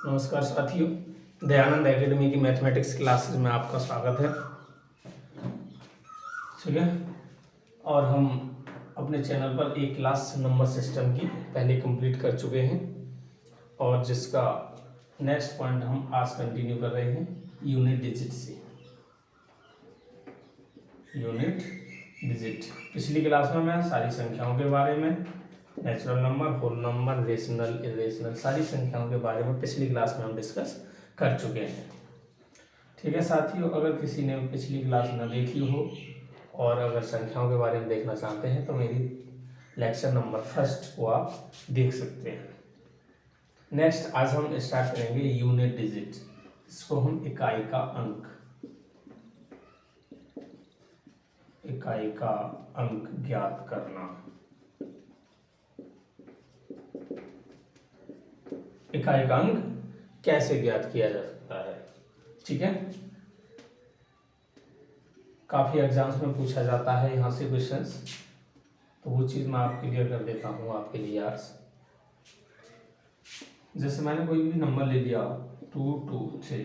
नमस्कार साथियों, दयानंद एकेडमी की मैथमेटिक्स क्लासेस में आपका स्वागत है। ठीक है, और हम अपने चैनल पर एक क्लास नंबर सिस्टम की पहले कंप्लीट कर चुके हैं और जिसका नेक्स्ट पॉइंट हम आज कंटिन्यू कर रहे हैं यूनिट डिजिट से। यूनिट डिजिट पिछली क्लास में मैं सारी संख्याओं के बारे में, natural number, whole number, rational, irrational, सारी संख्याओं के बारे में पिछली क्लास में हम डिस्कस कर चुके हैं। ठीक है साथियों, अगर किसी ने पिछली क्लास न देखी हो और अगर संख्याओं के बारे में देखना चाहते हैं तो मेरी लेक्चर नंबर 1 को आप देख सकते हैं। नेक्स्ट आज हम स्टार्ट करेंगे यूनिट डिजिट। इसको हम इकाई का अंक, इकाई का अंक ज्ञात करना। इकाई का अंक कैसे ज्ञात किया जा सकता है। ठीक है, काफी एग्जाम्स में पूछा जाता है यहाँ से क्वेश्चंस, तो वो चीज मैं आप क्लियर कर देता हूँ आपके लिए आज। जैसे मैंने कोई भी नंबर ले लिया 2, 2, 3,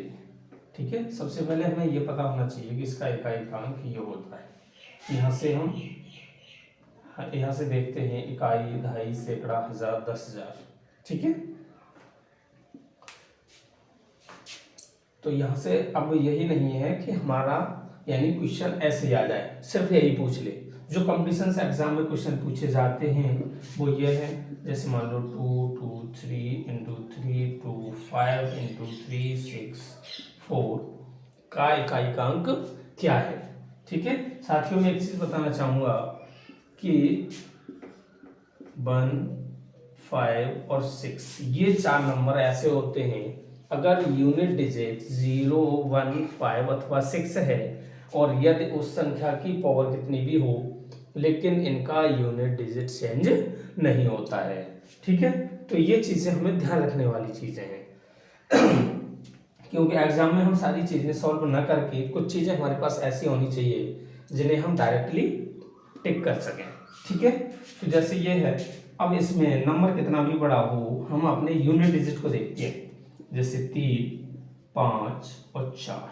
ठीक है, सबसे पहले हमें ये पता होना चाहिए कि इसका इकाई का अंक ये होता है। यहाँ से देखते हैं इकाई, दहाई, सैकड़ा, हजार, 10,000। ठीक है, तो यहाँ से अब यही नहीं है कि हमारा यानी क्वेश्चन ऐसे आ जाए, सिर्फ यही पूछ ले। जो कंपटीशन एग्जाम में क्वेश्चन पूछे जाते हैं वो ये है, जैसे मान लो 2, 2, 3 इंटू 3, 2, 5 इंटू 3, 6, 4 का इकाई का अंक क्या है। ठीक है साथियों, मैं एक चीज बताना चाहूंगा कि 1, 5 और 6 ये 4 नंबर ऐसे होते हैं, अगर यूनिट डिजिट 0, 1, 5 अथवा 6 है और यदि उस संख्या की पावर कितनी भी हो लेकिन इनका यूनिट डिजिट चेंज नहीं होता है। ठीक है, तो ये चीजें हमें ध्यान रखने वाली चीजें हैं क्योंकि एग्जाम में हम सारी चीजें सॉल्व न करके कुछ चीजें हमारे पास ऐसी होनी चाहिए जिन्हें हम डायरेक्टली टिक कर सकें। ठीक है, तो जैसे ये है, अब इसमें नंबर कितना भी बड़ा हो हम अपने यूनिट डिजिट को देखते हैं, जैसे 3, 5 और 4।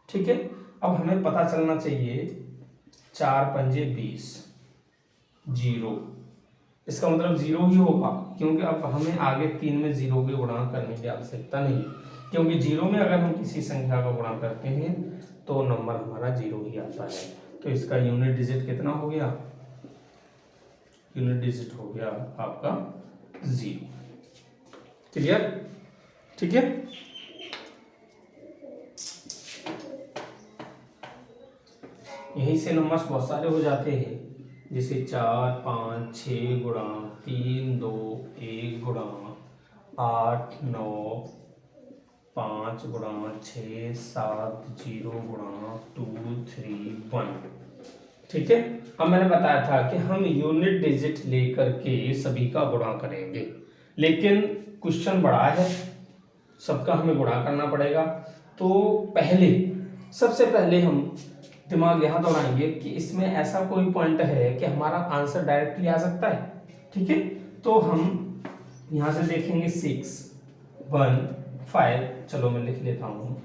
ठीक है, अब हमें पता चलना चाहिए 4 पंजे 20, 0। इसका मतलब 0 ही होगा क्योंकि अब हमें आगे 3 में 0 के गुणा करने की आवश्यकता नहीं, क्योंकि 0 में अगर हम किसी संख्या का गुणा करते हैं तो नंबर हमारा 0 ही आता है। तो इसका यूनिट डिजिट कितना हो गया, यूनिट डिजिट हो गया आपका 0। क्लियर। ठीक है, यहीं से नंबर्स बहुत सारे हो जाते हैं, जैसे 4, 5, 6 गुणा 3, 2, 1 गुणा 8, 9, 5 गुणा 6, 7, 0 गुणा 2, 3, 1। ठीक है, अब मैंने बताया था कि हम यूनिट डिजिट लेकर के सभी का गुणा करेंगे, लेकिन क्वेश्चन बड़ा है, सबका हमें गुणा करना पड़ेगा। तो सबसे पहले हम दिमाग यहाँ दौड़ाएंगे कि इसमें ऐसा कोई पॉइंट है कि हमारा आंसर डायरेक्टली आ सकता है। ठीक है, तो हम यहाँ से देखेंगे 6, 1, 5, चलो मैं लिख लेता हूँ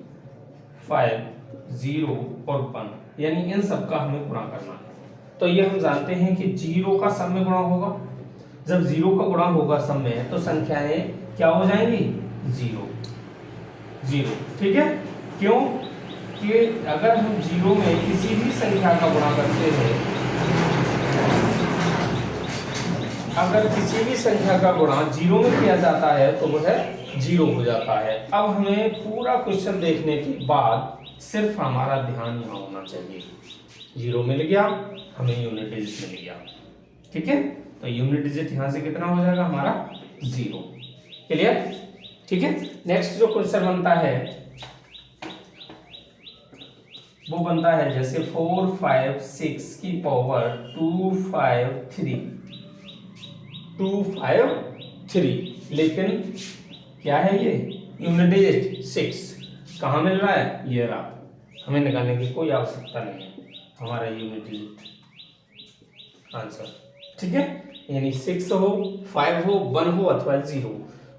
5, 0 और 1, यानी इन सब का हमें गुणा करना है। तो ये हम जानते हैं कि 0 का सब में गुणा होगा, जब 0 का गुणा होगा सब में तो संख्याएं क्या हो जाएंगी, 0, 0। ठीक है, क्यों कि अगर हम 0 में किसी भी संख्या का गुणा करते हैं, अगर किसी भी संख्या का गुणा 0 में किया जाता है तो वह 0 हो जाता है। अब हमें पूरा क्वेश्चन देखने के बाद सिर्फ हमारा ध्यान यहाँ होना चाहिए, 0 मिल गया, हमें यूनिट डिजिट मिल गया। ठीक है, तो यूनिट डिजिट यहाँ से कितना हो जाएगा हमारा 0। क्लियर। ठीक है, नेक्स्ट जो क्वेश्चन बनता है वो बनता है जैसे 4, 5, 6 की पावर 2, 5, 3, 2, 5, 3, लेकिन क्या है ये यूनिट डिजिट 6 कहाँ मिल रहा है, ये रहा। हमें निकालने की कोई आवश्यकता नहीं है, हमारा यूनिट डिजिट आंसर। ठीक है, यानी 6 हो, 5 हो, 1 हो अथवा 0,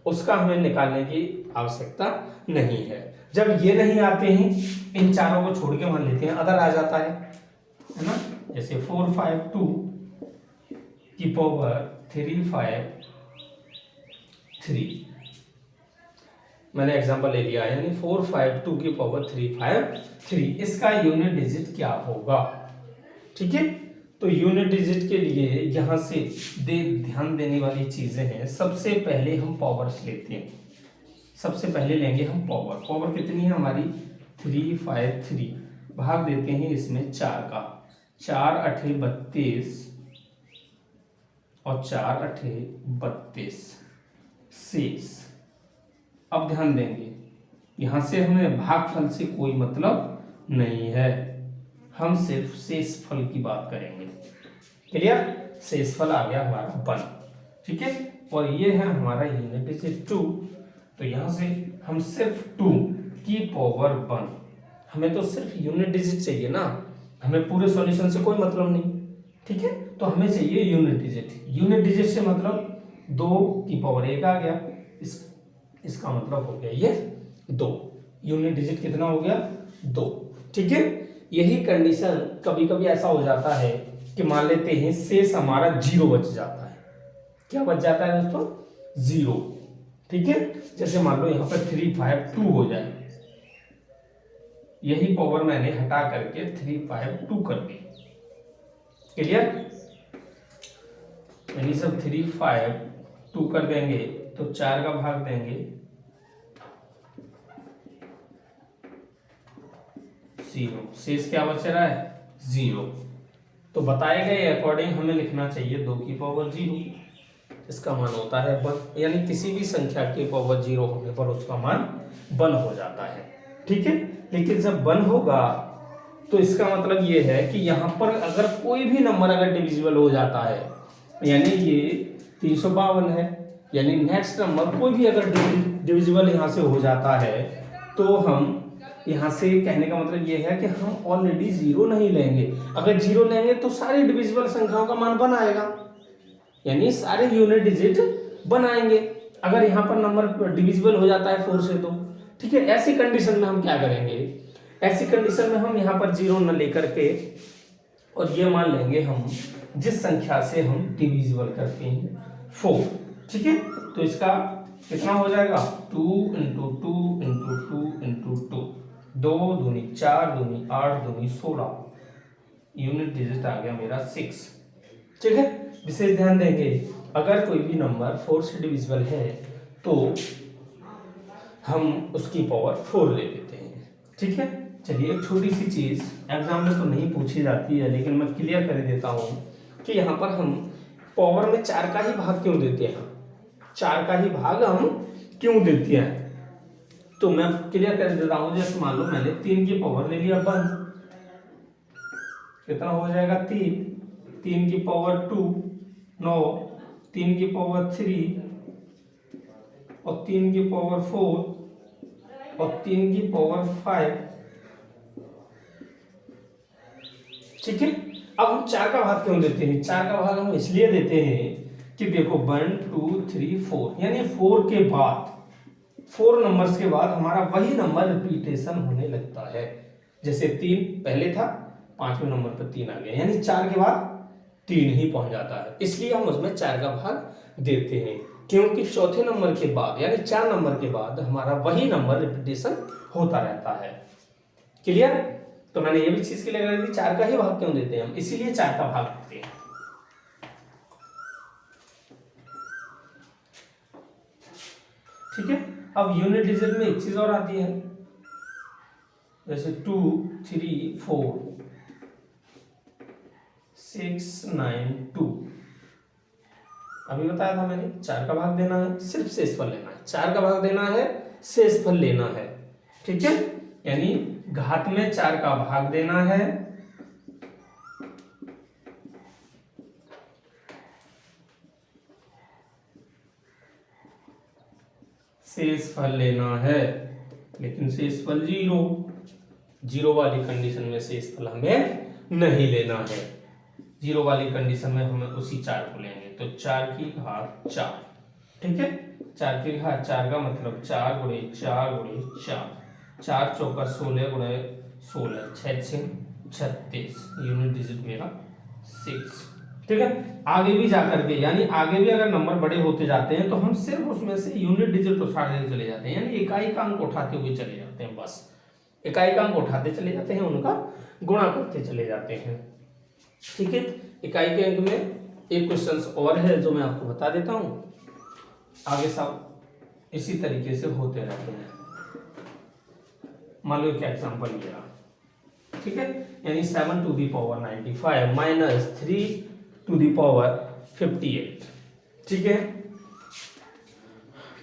उसका हमें निकालने की आवश्यकता नहीं है। जब ये नहीं आते हैं, इन चारों को छोड़ के मान लेते हैं अदर आ जाता है ना। जैसे 452 की पावर 353, मैंने एग्जांपल ले लिया, यानी 452 की पावर 353, इसका यूनिट डिजिट क्या होगा। ठीक है, तो यूनिट डिजिट के लिए यहां से ध्यान देने वाली चीजें हैं। सबसे पहले हम पावर्स लेते हैं, सबसे पहले लेंगे हम पावर कितनी है हमारी 353, भाग देते हैं इसमें 4 का, 4 8 32 और 4 8 32 शेष। अब ध्यान देंगे, यहां से हमें भागफल से कोई मतलब नहीं है, हम सिर्फ शेषफल की बात करेंगे। क्लियर, शेषफल आ गया हमारा 1। ठीक है, और ये है हमारा यूनिट डिजिट 2, तो यहां से हम सिर्फ 2 की पावर 1, हमें तो सिर्फ यूनिट डिजिट चाहिए ना, हमें पूरे सॉल्यूशन से कोई मतलब नहीं। ठीक है, तो हमें चाहिए यूनिट डिजिट। यूनिट डिजिट से मतलब 2 की पावर 1 आ गया, इसका मतलब हो गया ये 2। यूनिट डिजिट कितना हो गया 2। ठीक है, यही कंडीशन कभी कभी ऐसा हो जाता है कि मान लेते हैं शेष हमारा 0 बच जाता है। क्या बच जाता है दोस्तों 0। ठीक है, जैसे मान लो यहां पर 352 हो जाए, यही पावर मैंने हटा करके 352 कर दी। क्लियर, यानी सब 352 कर देंगे तो 4 का भाग देंगे 0, शेष क्या बच रहा है 0। तो बताए गए अकॉर्डिंग हमें लिखना चाहिए 2 की पावर 0, इसका मान होता है 1, यानी किसी भी संख्या की पावर 0 होने पर उसका मान 1 हो जाता है। ठीक है, लेकिन जब 1 होगा तो इसका मतलब ये है कि यहाँ पर अगर कोई भी नंबर अगर डिविजिबल हो जाता है, यानी ये 352 है, यानी नेक्स्ट नंबर कोई भी अगर डिविजिबल यहाँ से हो जाता है, तो हम यहाँ से कहने का मतलब ये है कि हम ऑलरेडी 0 नहीं लेंगे। अगर 0 लेंगे तो सारी डिविजिबल संख्याओं का मान 1 आएगा, यानी सारे यूनिट डिजिट 1 आएंगे अगर यहाँ पर नंबर डिविजिबल हो जाता है 4 से तो। ठीक है, ऐसी कंडीशन में हम क्या करेंगे, ऐसी कंडीशन में हम यहाँ पर 0 न लेकर के और ये मान लेंगे हम जिस संख्या से हम डिविजिबल करते हैं 4। ठीक है, तो इसका कितना हो जाएगा 2 × 2 × 2 × 2, 2 दूनी 4 दूनी 8 दूनी 16, यूनिट डिजिट आ गया मेरा 6। ठीक है, विशेष ध्यान देंगे अगर कोई भी नंबर 4 से डिविजिबल है तो हम उसकी पावर 4 ले लेते हैं। ठीक है, चलिए एक छोटी सी चीज एग्जाम में तो नहीं पूछी जाती है, लेकिन मैं क्लियर कर देता हूं कि यहाँ पर हम पावर में 4 का ही भाग क्यों देते हैं, 4 का ही भाग हम क्यों देते हैं, तो मैं क्लियर कर देता हूं। जैसे मान लो मैंने 3 की पावर ले लिया 1, कितना हो जाएगा 3, 3 की पावर 2 9, 3 की पावर 3 और 3 की पावर 4 और 3 की पावर 5। ठीक है, अब हम 4 का भाग क्यों देते हैं, 4 का भाग हम इसलिए देते हैं कि देखो 1 2 3 4, यानी 4 के बाद 4 नंबर्स के बाद हमारा वही नंबर रिपीटेशन होने लगता है। जैसे 3 पहले था, 5वें नंबर पर 3 आ गया, यानी 4 के बाद 3 ही पहुंच जाता है, इसलिए हम उसमें 4 का भाग देते हैं, क्योंकि चौथे नंबर के बाद यानी 4 नंबर के बाद हमारा वही नंबर रिपीटेशन होता रहता है। क्लियर, तो मैंने ये भी चीज क्लियर कर दी, 4 का ही भाग क्यों देते हैं हम, इसीलिए 4 का भाग देते हैं। ठीक है, अब यूनिट डिजिट में एक चीज और आती है, जैसे 2 3 4 6 9 2, अभी बताया था मैंने 4 का भाग देना है, सिर्फ शेषफल लेना है, 4 का भाग देना है, शेषफल लेना है। ठीक है, यानी घात में 4 का भाग देना है, शेषफल लेना है, लेकिन शेषफल 0 वाली कंडीशन में शेषफल हमें नहीं लेना है। 0 वाली कंडीशन में हमें उसी 4 को लेंगे, तो 4 की घात 4। ठीक है, 4 की घात 4 का मतलब 4 गुणे 4 गुणे 4, 4 चौका 16 गुणे 16, 6 6 36, यूनिट डिजिट मेरा 6। ठीक है, आगे भी जाकर के यानी आगे भी अगर नंबर बड़े होते जाते हैं तो हम सिर्फ उसमें से यूनिट डिजिट उठाते चले जाते हैं, यानी इकाई का अंक उठाते हुए चले जाते हैं, बस इकाई का अंक उठाते चले जाते हैं, उनका गुणा करते चले जाते हैं। ठीक है, इकाई के अंक में एक क्वेश्चन और है जो मैं आपको बता देता हूं, आगे सब इसी तरीके से होते रहते हैं। मान लो एक एग्जाम्पल लिया, ठीक है, यानी 7 to the power 95 minus 3 to the power 58। ठीक है,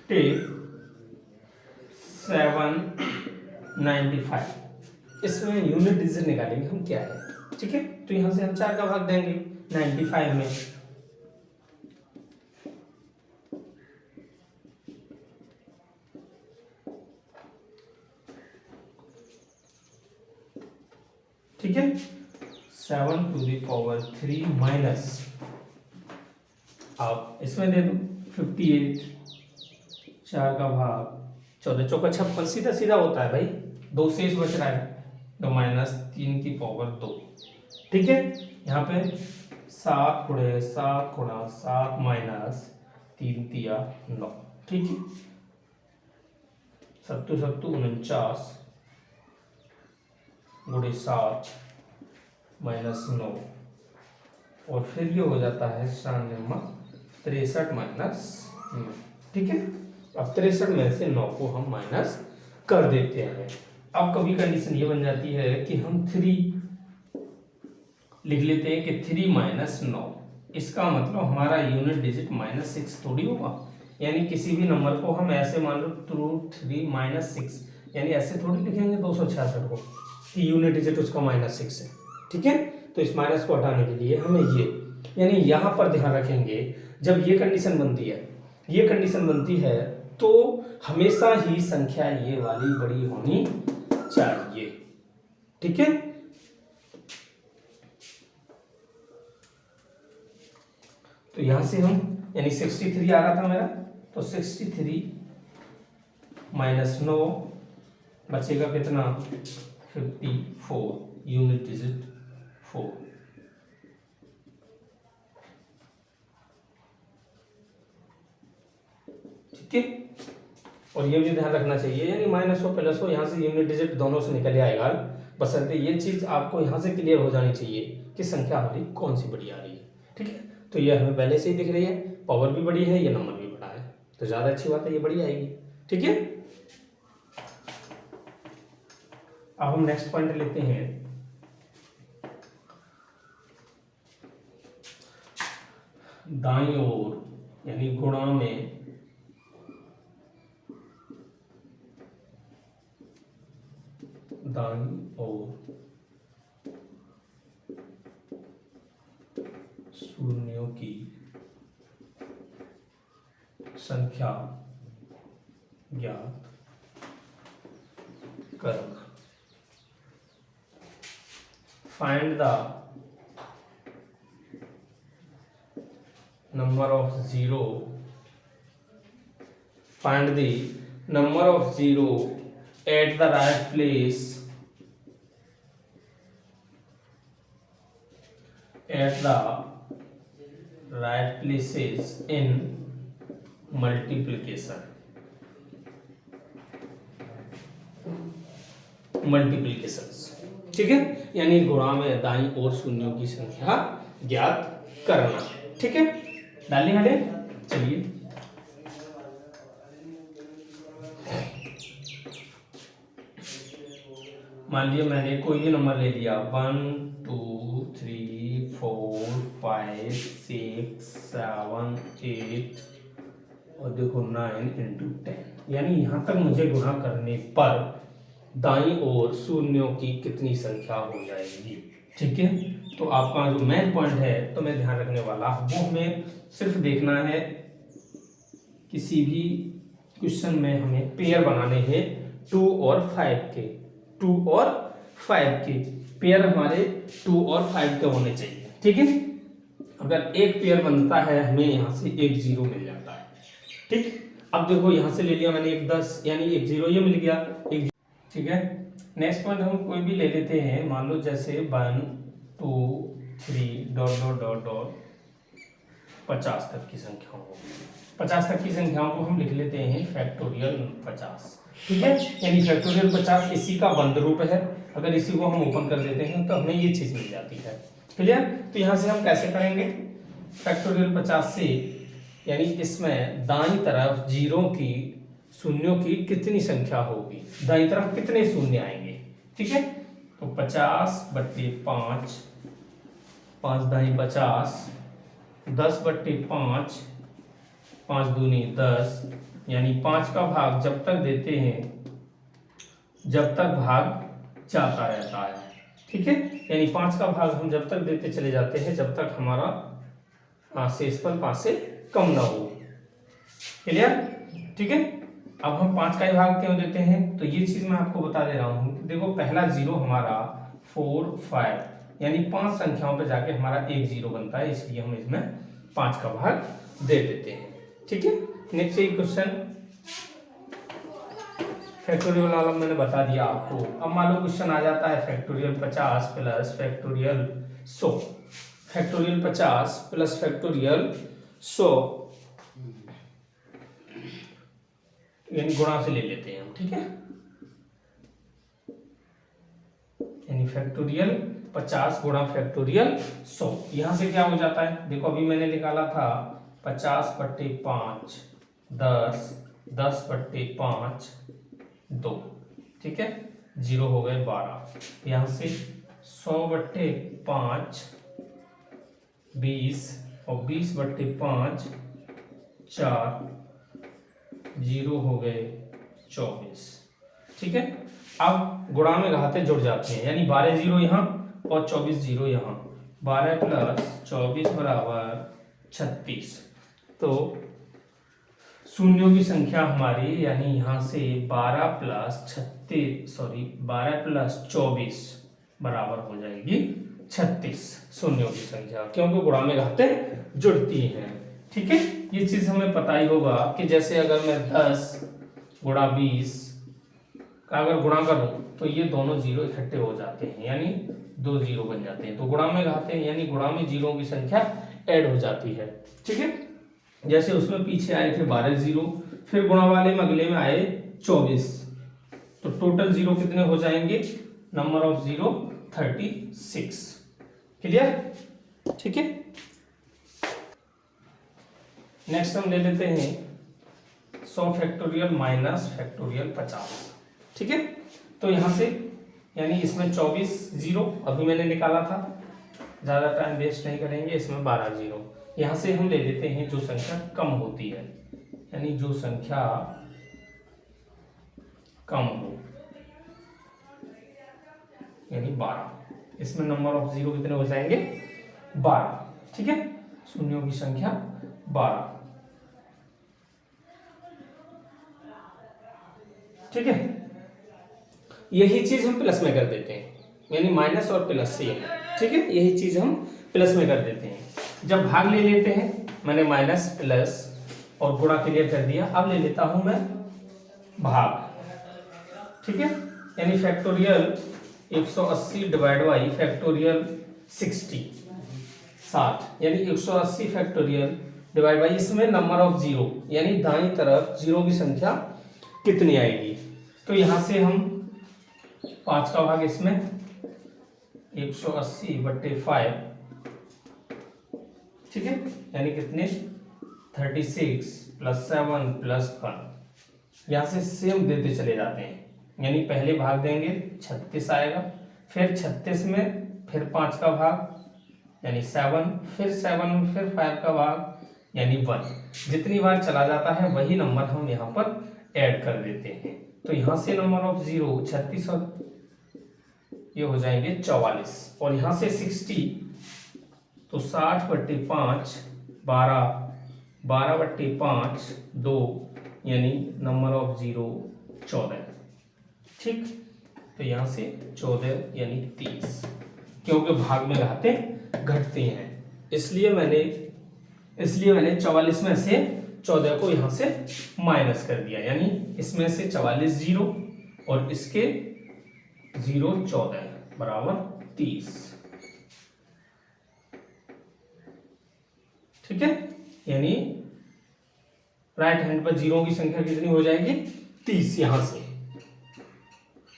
टेक 795, इसमें यूनिट डिजिट निकालेंगे हम क्या है। ठीक है, तो यहां से हम 4 का भाग देंगे 95 में, ठीक है, 7 टू दी पावर 3 माइनस, आप इसमें दे दो 58, 4 का भाग 14 चौका 56, सीधा सीधा होता है भाई, 2 शेष बच रहा है तो माइनस 3 की पावर 2। ठीक है, यहाँ पे 7 गुणे 7 गुणा 7 माइनस 3 तिया 9। ठीक है, 7 7 49 गुणे 7 माइनस 9, और फिर ये हो जाता है 63 माइनस 9। ठीक है, अब 63 में से 9 को हम माइनस कर देते हैं। अब कभी कंडीशन ये बन जाती है कि हम 3 लिख लेते हैं कि 3 माइनस 9, इसका मतलब हमारा यूनिट डिजिट -6 थोड़ी होगा, यानी किसी भी नंबर को हम ऐसे मान लो 3 माइनस 6, यानी ऐसे थोड़ी लिखेंगे 266 को कि यूनिट डिजिट उसका -6 है। ठीक है, तो इस माइनस को हटाने के लिए हमें ये, यानी यहां पर ध्यान रखेंगे जब ये कंडीशन बनती है, ये कंडीशन बनती है तो हमेशा ही संख्या ये वाली बड़ी होनी चाहिए। ठीक है, तो यहां से हम यानी 63 आ रहा था मेरा, तो 63 माइनस 9 बचेगा कितना 54, यूनिट डिजिट 4। ठीक है, और ये भी ध्यान रखना चाहिए यानी माइनस हो प्लस हो यहाँ से यूनिट डिजिट दोनों से निकल आएगा, बशर्ते ये चीज आपको यहाँ से क्लियर हो जानी चाहिए कि संख्या हमारी कौन सी बड़ी आ रही है। ठीक है, तो ये हमें पहले से ही दिख रही है, पावर भी बड़ी है, ये नंबर भी बड़ा है, तो ज्यादा अच्छी बात है, ये बड़ी आएगी। ठीक है, अब हम नेक्स्ट पॉइंट लेते हैं, दाईं ओर यानी गुणा में दाईं ओर शून्यों की संख्या ज्ञात करना। Find the number of zero, find the number of zero at the right place, at the right places in multiplication, multiplications। ठीक है, यानी गुणा में दाईं ओर शून्यों की संख्या ज्ञात करना। ठीक है, डालने वाले, चलिए मान लिया मैंने कोई भी नंबर ले लिया 1 2 3 4 5 6 7 8 और देखो 9 × 10, यानी यहां तक मुझे गुणा करने पर दाईं ओर शून्यों की कितनी संख्या हो जाएगी। ठीक है, तो आपका जो मेन पॉइंट है तो मैं ध्यान रखने वाला वो हमें सिर्फ देखना है, किसी भी क्वेश्चन में हमें पेयर बनाने हैं 2 और 5 के, 2 और 5 के पेयर हमारे 2 और 5 के होने चाहिए। ठीक है, अगर एक पेयर बनता है हमें यहाँ से एक 0 मिल जाता है। ठीक, अब देखो यहाँ से ले लिया मैंने एक 10 यानी एक 0 ये मिल गया एक, ठीक है। नेक्स्ट पॉइंट हम कोई भी ले लेते हैं, मान लो जैसे 1 2 3 डॉट डॉट डॉट डॉट 50 तक की संख्या हो, 50 तक की संख्याओं को हम लिख लेते हैं फैक्टोरियल 50, ठीक है। यानी फैक्टोरियल 50 इसी का बंद रूप है, अगर इसी को हम ओपन कर देते हैं तो हमें ये चीज मिल जाती है, क्लियर। तो यहाँ से हम कैसे करेंगे, फैक्टोरियल 50 से यानी इसमें दाईं तरफ जीरो की शून्यों की कितनी संख्या होगी, दाईं तरफ कितने शून्य आएंगे, ठीक है। तो 50/5, 5 दाई 50, 10/5, 5 दूनी 10, यानी 5 का भाग जब तक देते हैं जब तक भाग जाता रहता है, ठीक है। यानी 5 का भाग हम जब तक देते चले जाते हैं जब तक हमारा शेषफल 5 से कम ना हो, क्लियर, ठीक है। अब हम 5 का ही भाग क्यों देते हैं, तो ये चीज मैं आपको बता दे रहा हूं कि देखो पहला 0 हमारा 4 5 यानी 5 संख्याओं पे जाके हमारा एक 0 बनता है, इसलिए हम इसमें 5 का भाग दे देते हैं, ठीक है। नेक्स्ट क्वेश्चन फैक्टोरियल वाला मैंने बता दिया आपको। अब मान लो क्वेश्चन आ जाता है factorial 50 plus factorial 100, factorial 50 plus factorial 100 यानी गुणा से ले लेते हैं हम, ठीक है। यानी फैक्टोरियल 50 गुणा फैक्टोरियल 100, यहां से क्या हो जाता है, देखो अभी मैंने निकाला था 50/5 10, 10/5 2, ठीक है, 0 हो गए 12, यहां से 100/5 20 और 20/5 4, 0 हो गए 24, ठीक है। अब गुणा में घाते जुड़ जाते हैं, यानी 12 0 यहाँ और 24 0 यहाँ, 12 + 24 = 36। तो शून्यों की संख्या हमारी यानी यहाँ से 12 + 24 बराबर हो जाएगी 36 शून्यों की संख्या, क्योंकि गुणा में घाते जुड़ती हैं, ठीक है। ये चीज हमें पता ही होगा कि जैसे अगर मैं 10 गुणा 20 का अगर गुणा करूं तो ये दोनों 0 इकट्ठे हो जाते हैं, यानी 2 0 बन जाते हैं, तो गुणा में घाते हैं यानी गुणा में 0 की संख्या ऐड हो जाती है, ठीक है। जैसे उसमें पीछे आए थे 12 0, फिर गुणा वाले में अगले में आए 24, तो टोटल 0 कितने हो जाएंगे, नंबर ऑफ 0 36, क्लियर, ठीक है। नेक्स्ट हम ले लेते हैं 100 फैक्टोरियल माइनस फैक्टोरियल 50, ठीक है। तो यहां से यानी इसमें 24 0 अभी मैंने निकाला था, ज्यादा टाइम वेस्ट नहीं करेंगे, इसमें 12 0, यहां से हम ले लेते हैं जो संख्या कम होती है, यानी जो संख्या कम हो यानी 12, इसमें नंबर ऑफ 0 कितने हो जाएंगे 12, ठीक है, शून्यों की संख्या 12, ठीक है। यही चीज हम प्लस में कर देते हैं, यानी माइनस और प्लस सेम, ठीक है, यही चीज हम प्लस में कर देते हैं। जब भाग ले लेते हैं, मैंने माइनस प्लस और गुणा क्लियर कर दिया, अब ले लेता हूं मैं भाग, ठीक है। यानी फैक्टोरियल 180 डिवाइड बाई फैक्टोरियल 60 यानी 180 फैक्टोरियल डिवाइड बाई इसमें नंबर ऑफ 0 यानी दाईं तरफ 0 की संख्या कितनी आएगी, तो यहां से हम 5 का भाग इसमें 180/5, ठीक है, यानी कितने 36 + 7 + 1, यहां से सेम देते चले जाते हैं, यानी पहले भाग देंगे 36 आएगा, फिर 36 में फिर 5 का भाग यानी 7, फिर 7 में फिर 5 का भाग यानी 1, जितनी बार चला जाता है वही नंबर हम यहाँ पर ऐड कर देते हैं। तो यहाँ से नंबर ऑफ 0 36 और ये हो जाएंगे 44, और यहाँ से 60 तो 60/5 12, 12/5 2 यानी नंबर ऑफ 0 14, ठीक। तो यहाँ से 14 यानी 30, क्योंकि भाग में घाते घटते हैं, इसलिए मैंने 44 में से 14 को यहाँ से माइनस कर दिया, यानी इसमें से 44 जीरो और इसके 0 14 बराबर 30। ठीक है, यानी राइट हैंड पर जीरो की संख्या कितनी हो जाएगी 30। यहां से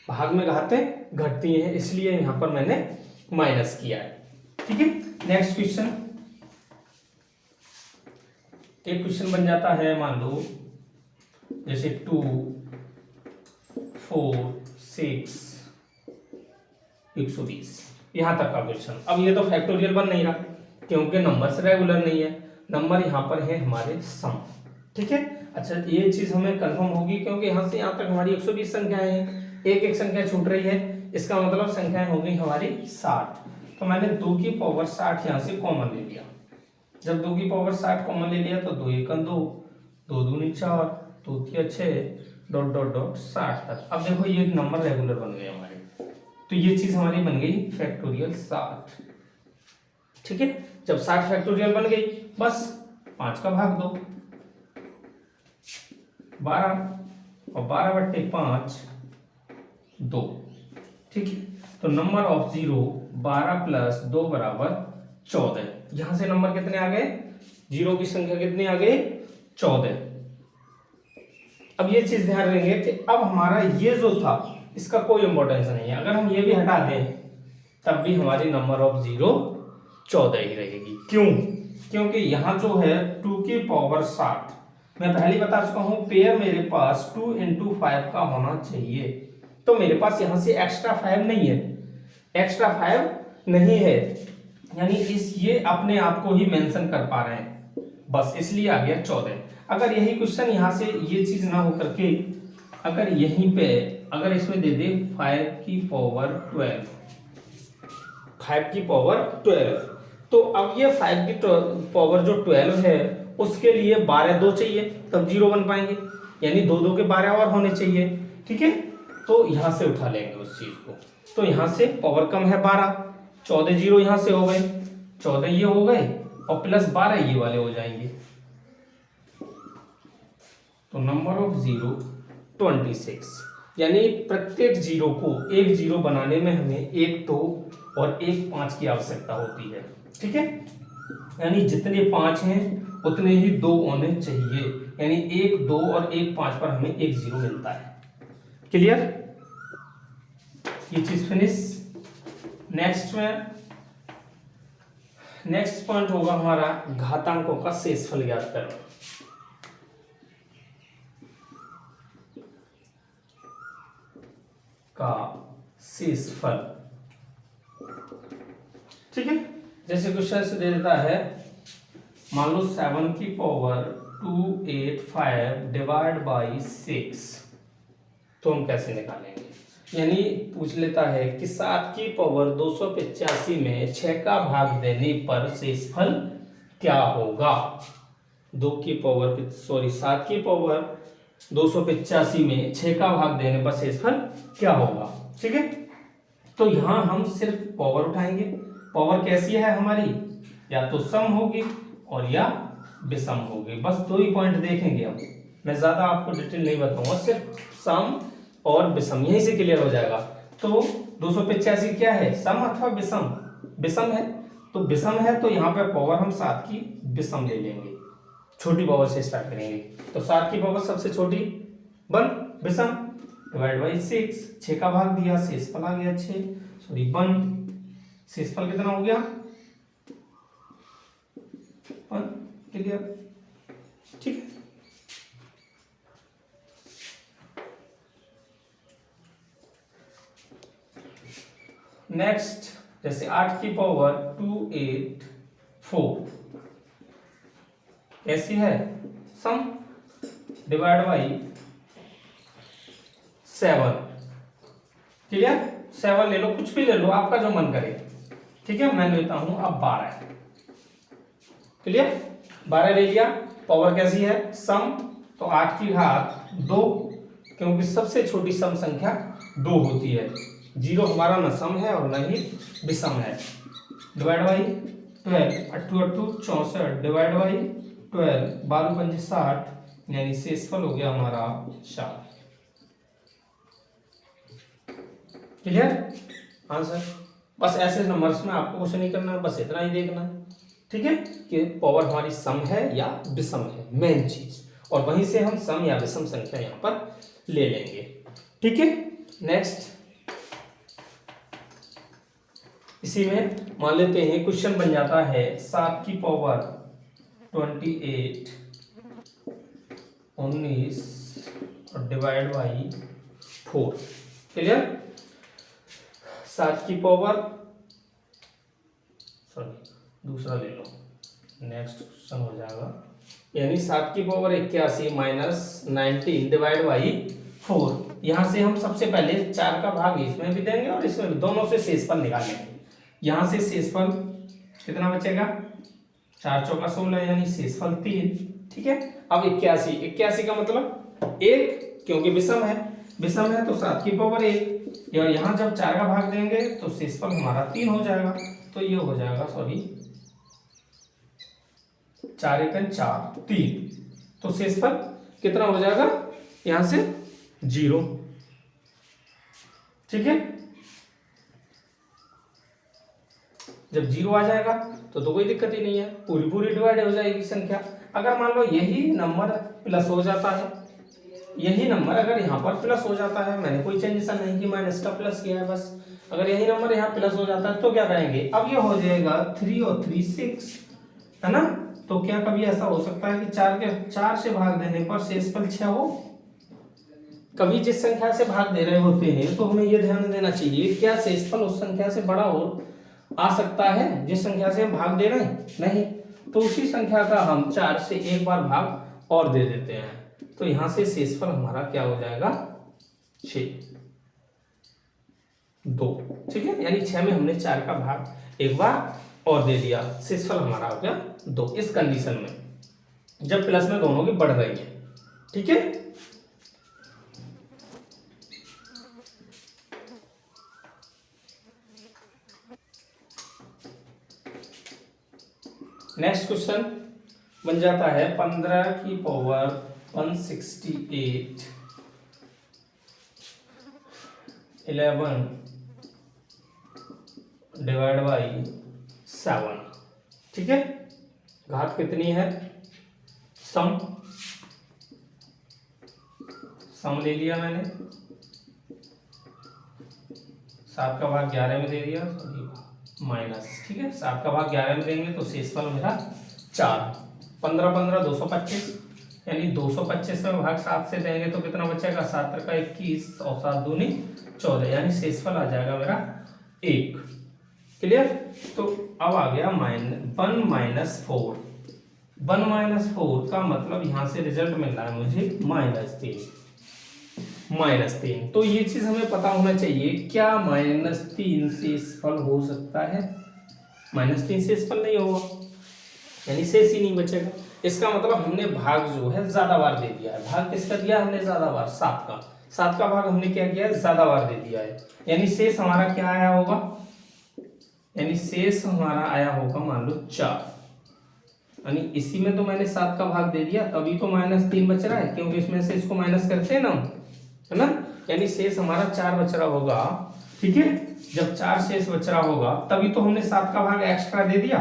भाग में घातें घटती हैं, इसलिए यहां पर मैंने माइनस किया है। ठीक है, नेक्स्ट क्वेश्चन। एक क्वेश्चन बन जाता है, मान लो जैसे 2 4 6 120, यहां तक का क्वेश्चन। अब ये तो फैक्टोरियल बन नहीं रहा क्योंकि नंबर्स रेगुलर नहीं है, नंबर यहां पर है हमारे सम। ठीक है, अच्छा ये चीज हमें कंफर्म होगी क्योंकि यहां से यहां तक हमारी 120 संख्याएं हैं, एक एक संख्या छूट रही है, इसका मतलब संख्याएं हो गई हमारी 60। तो मैंने 2 की पावर 60 यहां से कॉमन ले लिया। जब 2 की पावर 60 कॉमन ले लिया तो 2 1 2, 2 दूनी 4, 2 3 6 डॉट डॉट डॉट 60 तक। अब देखो ये नंबर रेगुलर बन गए हमारे, तो ये चीज हमारी बन गई फैक्टोरियल 60। ठीक है, जब 60 फैक्टोरियल बन गई, बस 5 का भाग दो 12 और 12/5 2। ठीक है, तो नंबर ऑफ जीरो 12 + 2 = 14। यहां से नंबर कितने आ गए, जीरो की संख्या कितनी आ गई 14। अब ये चीज ध्यान रखेंगे कि अब हमारा ये जो था इसका कोई इंपॉर्टेंस नहीं है, अगर हम ये भी हटा दें तब भी हमारी नंबर ऑफ जीरो 14 ही रहेगी। क्यों? क्योंकि यहाँ जो है 2 की पावर 60, मैं पहले बता चुका हूँ पेयर मेरे पास 2 × 5 का होना चाहिए, तो मेरे पास यहाँ से एक्स्ट्रा 5 नहीं है, एक्स्ट्रा 5 नहीं है, यानी इस ये अपने आप को ही मेंशन कर पा रहे हैं, बस इसलिए आ गया 14। अगर यही क्वेश्चन यहाँ से ये चीज ना हो करके अगर यहीं पे अगर इसमें दे दे 5 की पावर 12, 5 की पावर 12, तो अब ये 5 की पावर जो 12 है उसके लिए 12 2 चाहिए, तब जीरो बन पाएंगे, यानी 2 2 के 12 और होने चाहिए। ठीक है, तो यहां से उठा लेंगे उस चीज को, तो यहां से पावर कम है 12, 14 जीरो यहां से हो गए, 14 ये हो गए और प्लस 12 ये वाले हो जाएंगे, तो नंबर ऑफ जीरो 26। यानी प्रत्येक जीरो को एक जीरो बनाने में हमें 1 2 और 1 5 की आवश्यकता होती है। ठीक है, यानी जितने 5 हैं उतने ही 2 होने चाहिए, यानी 1 2 और 1 5 पर हमें 1 जीरो मिलता है। क्लियर, ये चीज फिनिश। नेक्स्ट पॉइंट होगा हमारा घातांकों का शेषफल ज्ञात करना। का शेषफल। ठीक है, जैसे क्वेश्चन से दे देता है, मान लो 7 की पावर 285 डिवाइड बाई 6, तो हम कैसे निकालेंगे? यानी पूछ लेता है कि 7 की पावर 285 में 6 का भाग देने पर शेषफल क्या होगा। 7 की पावर 285 में 6 का भाग देने पर शेषफल क्या होगा। ठीक है, तो यहां हम सिर्फ पावर उठाएंगे, पावर कैसी है हमारी, या तो सम होगी और या विषम होगी, बस 2 ही पॉइंट देखेंगे हम, मैं ज्यादा आपको डिटेल नहीं बताऊंगा, सिर्फ सम और विषम, यहीं से क्लियर हो जाएगा। तो 285 क्या है, सम अथवा विषम? विषम है, तो विषम है तो यहाँ पे पावर हम 7 की विषम ले लेंगे, छोटी पावर से स्टार्ट करेंगे, तो 7 की पावर सबसे छोटी बन विषम डिवाइड बाई 6 का भाग दिया, शेषफल आ गया 1, शेषफल कितना हो गया 1। क्लियर, ठीक है। नेक्स्ट, जैसे 8 की पावर 284 ऐसी है, सम डिवाइड बाई 7। क्लियर, 7 ले लो, कुछ भी ले लो आपका जो मन करे। ठीक है, मैं लेता हूं अब 12। क्लियर, 12 ले लिया, पावर कैसी है सम, तो 8 की घात 2, क्योंकि सबसे छोटी सम संख्या 2 होती है, जीरो हमारा न सम है और न ही विषम है, डिवाइड बाई 12, 8 8 64 डिवाइड बाई 12, 12 पंजे 60, यानी शेषफल हो गया हमारा 4। Clear answer. बस ऐसे नंबर्स में आपको कुछ नहीं करना है, बस इतना ही देखना है, ठीक है, कि पावर हमारी सम है या विषम है, मेन चीज, और वहीं से हम सम या विषम संख्या यहां पर ले लेंगे, ठीक है। नेक्स्ट, इसी में मान लेते हैं क्वेश्चन बन जाता है 7 की पावर 28 19 और डिवाइड बाई 4। क्लियर। 7 की पावर, सॉरी दूसरा ले लो, नेक्स्ट क्वेश्चन हो जाएगा, यानी 7 की पावर 81 माइनस 19 डिवाइड बाई 4। यहां से हम सबसे पहले 4 का भाग इसमें भी देंगे और इसमें भी, दोनों से शेषफल निकालेंगे। यहां से शेषफल कितना बचेगा, 4 चौका 16, यानी शेषफल 3, ठीक है। अब 81 का मतलब 1, क्योंकि विषम है तो 7 की पावर 1, और यहां जब 4 का भाग देंगे तो शेषफल हमारा 3 हो जाएगा, तो ये हो जाएगा, सॉरी 4 एकन 4 3, तो शेषफल कितना हो जाएगा यहां से 0, ठीक है। जब 0 आ जाएगा तो कोई दिक्कत ही नहीं है, पूरी डिवाइड हो जाएगी संख्या। अगर मान लो यही नंबर प्लस हो जाता है, यही नंबर अगर यहाँ पर प्लस हो जाता है, मैंने कोई चेंज ऐसा नहीं कि माइनस का प्लस किया है, बस अगर यही नंबर यहाँ प्लस हो जाता है तो क्या करेंगे, अब ये हो जाएगा 3 और 3 6, है ना। तो क्या कभी ऐसा हो सकता है कि 4 से भाग देने पर शेषफल 6 हो। कभी जिस संख्या से भाग दे रहे होते हैं तो हमें यह ध्यान देना चाहिए, क्या शेषफल उस संख्या से बड़ा हो आ सकता है जिस संख्या से हम भाग दे रहे हैं, नहीं, तो उसी संख्या का हम 4 से एक बार भाग और दे देते हैं, तो यहां से शेषफल हमारा क्या हो जाएगा 6 2, ठीक है, यानी 6 में हमने 4 का भाग एक बार और दे दिया, शेषफल हमारा हो गया 2। इस कंडीशन में जब प्लस में दोनों की बढ़ रही है, ठीक है। नेक्स्ट क्वेश्चन बन जाता है 15 की पावर 168 11 डिवाइड बाई 7, ठीक है। घात कितनी है, सम ले लिया मैंने, 7 का भाग 11 में दे दिया, माइनस, ठीक है, 7 का भाग 11 में देंगे तो शेषफल मेरा 4, 15 15 225, यानी 225 में भाग 7 से देंगे तो कितना बचेगा, 7 का 21 और 7 दूनी 14, यानी शेषफल आ जाएगा मेरा 1। क्लियर। तो अब आ गया 1 माइनस 4, 1 माइनस 4 का मतलब यहां से रिजल्ट मिल रहा है मुझे -3। तो ये चीज हमें पता होना चाहिए, क्या -3 शेषफल हो सकता है, -3 शेषफल नहीं होगा, यानी शेष ही नहीं बचेगा। इसका मतलब हमने भाग जो है ज्यादा बार दे दिया है। भाग किसका दिया हमने, ज्यादा बार, 7 का भाग हमने क्या किया है, ज्यादा बार दे दिया है, यानी शेष हमारा क्या आया होगा, यानी शेष हमारा आया होगा मान लो 4, यानी इसी में तो मैंने 7 का भाग दे दिया, तभी तो -3 बच रहा है, क्योंकि इसमें से इसको माइनस करते हैं ना, है ना, यानी शेष हमारा 4 बच रहा होगा, ठीक है। जब 4 शेष बच रहा होगा तभी तो हमने 7 का भाग एक्स्ट्रा दे दिया,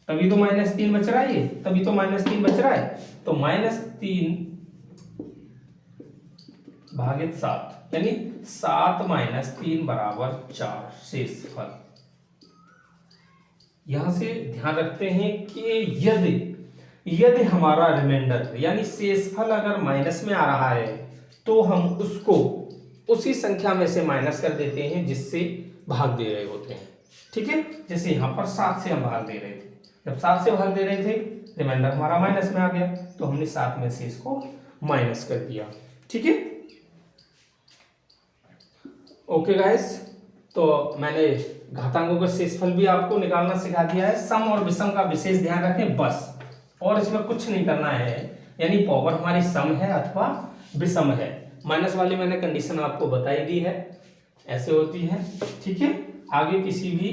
तभी तो -3 बच रहा है, ये तभी तो -3 बच रहा है, तो -3 भागित 7, यानी 7 - 3 बराबर 4 शेषफल। यहां से ध्यान रखते हैं कि यदि हमारा रिमाइंडर यानी शेषफल अगर माइनस में आ रहा है तो हम उसको उसी संख्या में से माइनस कर देते हैं जिससे भाग दे रहे होते हैं, ठीक है। जैसे यहां पर 7 से हम भाग दे रहे थे, जब 7 से भाग दे रहे थे रिमाइंडर हमारा माइनस में आ गया, तो हमने 7 में से इसको माइनस कर दिया, ठीक है। ओके गाइस, तो मैंने घातांकों का शेषफल भी आपको निकालना सिखा दिया है। सम और विषम का विशेष ध्यान रखें बस, और इसमें कुछ नहीं करना है, यानी पावर हमारी सम है अथवा विषम है। माइनस वाली मैंने कंडीशन आपको बताई दी है, ऐसे होती है, ठीक है। आगे किसी भी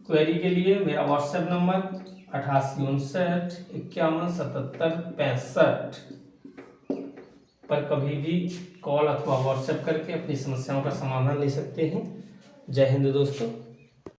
क्वेरी के लिए मेरा व्हाट्सएप नंबर 8859 51 77 65 पर कभी भी कॉल अथवा व्हाट्सएप करके अपनी समस्याओं का समाधान ले सकते हैं। जय हिंद दोस्तों।